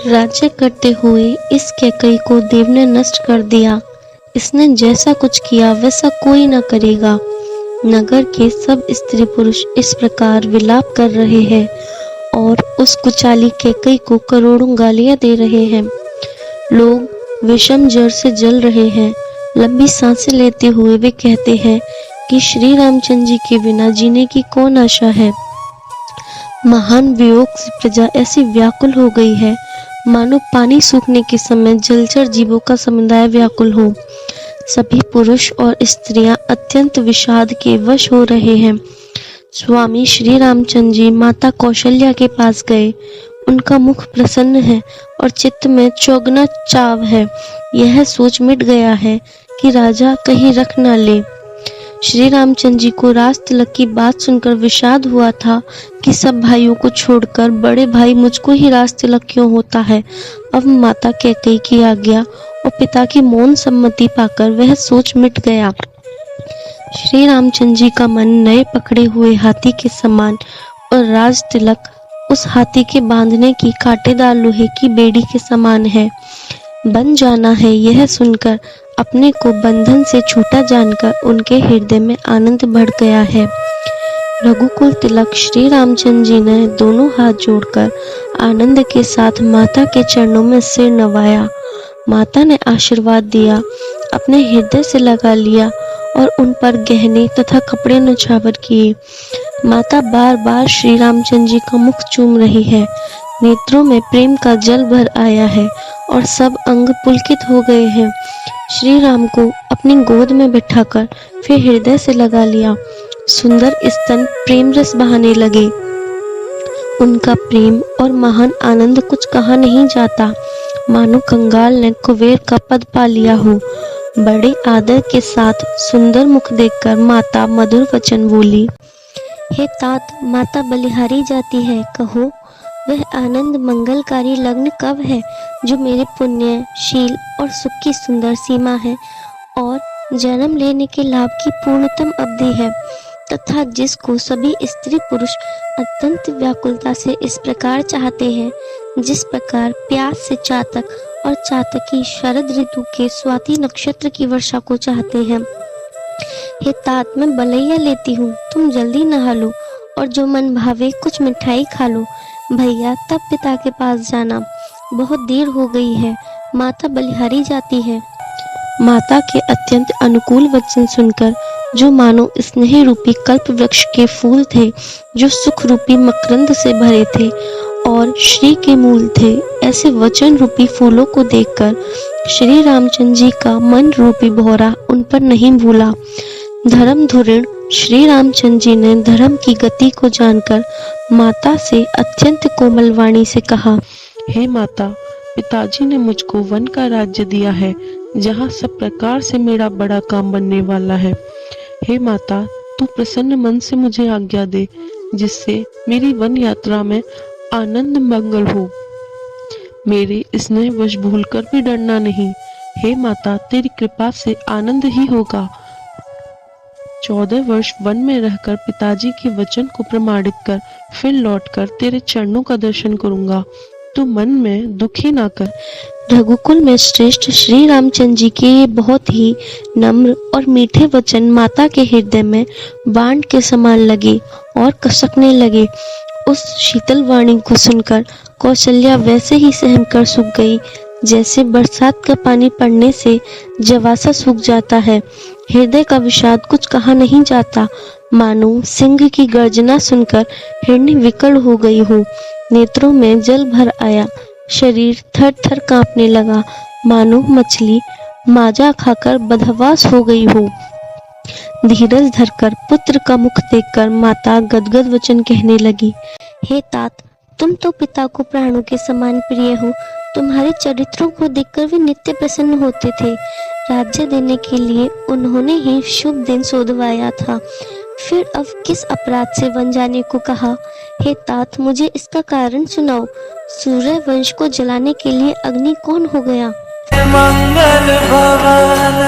राज्य करते हुए इस कैकई को देव ने नष्ट कर दिया। इसने जैसा कुछ किया वैसा कोई न करेगा। नगर के सब स्त्री पुरुष इस प्रकार विलाप कर रहे हैं और उस कुचाली कैकई को करोड़ों गालियां दे रहे हैं। लोग विषम जर से जल रहे हैं। लंबी सांसें लेते हुए वे कहते हैं कि श्री रामचंद्र जी के बिना जीने की कौन आशा है। महान वियोग से प्रजा ऐसी व्याकुल हो गई है मानो पानी सूखने के समय जलचर जीवों का समुदाय व्याकुल हो। सभी पुरुष और स्त्रियां अत्यंत विषाद के वश हो रहे हैं। स्वामी श्री रामचंद्र जी माता कौशल्या के पास गए। उनका मुख प्रसन्न है और चित्त में चौगना चाव है। यह सोच मिट गया है कि राजा कहीं रख न ले। श्री रामचंद्र जी को राज तिलक की बात सुनकर विषाद हुआ था कि सब भाइयों को छोड़कर बड़े भाई मुझको ही राज तिलक क्यों होता है। अब माता कैकेयी की आज्ञा और पिता की मौन सम्मति पाकर वह सोच मिट गया। श्री रामचंद्र जी का मन नए पकड़े हुए हाथी के समान और राज तिलक उस हाथी के बांधने की कांटेदार लोहे की बेड़ी के समान है। बन जाना है यह सुनकर अपने को बंधन से छूटा जानकर उनके हृदय में आनंद बढ़ गया है। रघुकुल तिलक श्री रामचंद्र जी ने दोनों हाथ जोड़कर आनंद के साथ माता के चरणों में सिर नवाया। माता ने आशीर्वाद दिया, अपने हृदय से लगा लिया और उन पर गहने तथा कपड़े नछावर किए। माता बार बार श्री रामचंद्र जी का मुख चूम रही है। नेत्रों में प्रेम का जल भर आया है और सब अंग पुलकित हो गए हैं। श्री राम को अपनी गोद में बिठाकर फिर हृदय से लगा लिया। सुंदर स्तन प्रेम रस बहाने लगे। उनका प्रेम और महान आनंद कुछ कहा नहीं जाता, मानो कंगाल ने कुबेर का पद पा लिया हो। बड़े आदर के साथ सुंदर मुख देखकर माता मधुर वचन बोली, हे तात, माता बलिहारी जाती है, कहो वह आनंद मंगलकारी लग्न कब है जो मेरे पुण्य, शील और सुख की सुंदर सीमा है और जन्म लेने के लाभ की पूर्णतम अवधि है, तथा जिसको सभी स्त्री पुरुष अत्यंत व्याकुलता से इस प्रकार चाहते हैं जिस प्रकार प्यास से चातक और चातकी शरद ऋतु के स्वाति नक्षत्र की वर्षा को चाहते हैं। हे तात, मैं बलैया लेती हूँ, तुम जल्दी नहा लो और जो मन भावे कुछ मिठाई खा लो। भैया तब पिता के पास जाना, बहुत देर हो गई है, माता बलिहारी जाती है। माता के अत्यंत अनुकूल वचन सुनकर जो मानो स्नेह रूपी कल्प वृक्ष के फूल थे जो सुख रूपी मकरंद से भरे थे और श्री के मूल थे, ऐसे वचन रूपी फूलों को देखकर श्री रामचंद्र जी का मन रूपी भौरा उन पर नहीं भूला। धर्म धुरीण श्री रामचंद्र जी ने धर्म की गति को जानकर माता से अत्यंत कोमल वाणी से कहा, हे माता, पिताजी ने मुझको वन का राज्य दिया है जहाँ सब प्रकार से मेरा बड़ा काम बनने वाला है। हे माता, तू प्रसन्न मन से मुझे आज्ञा दे जिससे मेरी वन यात्रा में आनंद मंगल हो। मेरे स्नेह वश भूलकर भी डरना नहीं। हे माता, तेरी कृपा से आनंद ही होगा। 14 वर्ष वन में रहकर पिताजी के वचन को प्रमाणित कर फिर लौटकर तेरे चरणों का दर्शन करूंगा। तू मन में दुखी ना कर। रघुकुल में श्रेष्ठ श्री रामचंद्र जी के ये बहुत ही नम्र और मीठे वचन माता के हृदय में बाण के समान लगे और कसकने लगे। उस शीतल वाणी को सुनकर कौशल्या वैसे ही सहम कर सूख गई जैसे बरसात का पानी पड़ने से जवासा सूख जाता है। हृदय का विषाद कुछ कहा नहीं जाता, मानो सिंह की गर्जना सुनकर हिरणी विकल हो गई हो। नेत्रों में जल भर आया, शरीर थर थर कांपने लगा, मानो मछली माजा खाकर बदहवास हो गई हो। धीरज धरकर पुत्र का मुख देखकर माता गदगद वचन कहने लगी, हे तात, तुम तो पिता को प्राणों के समान प्रिय हो। तुम्हारे चरित्रों को देखकर वे नित्य प्रसन्न होते थे। राज्य देने के लिए उन्होंने ही शुभ दिन सोधवाया था, फिर अब किस अपराध से वन जाने को कहा। हे तात, मुझे इसका कारण सुनाओ। सूर्य वंश को जलाने के लिए अग्नि कौन हो गया? मंगल भवन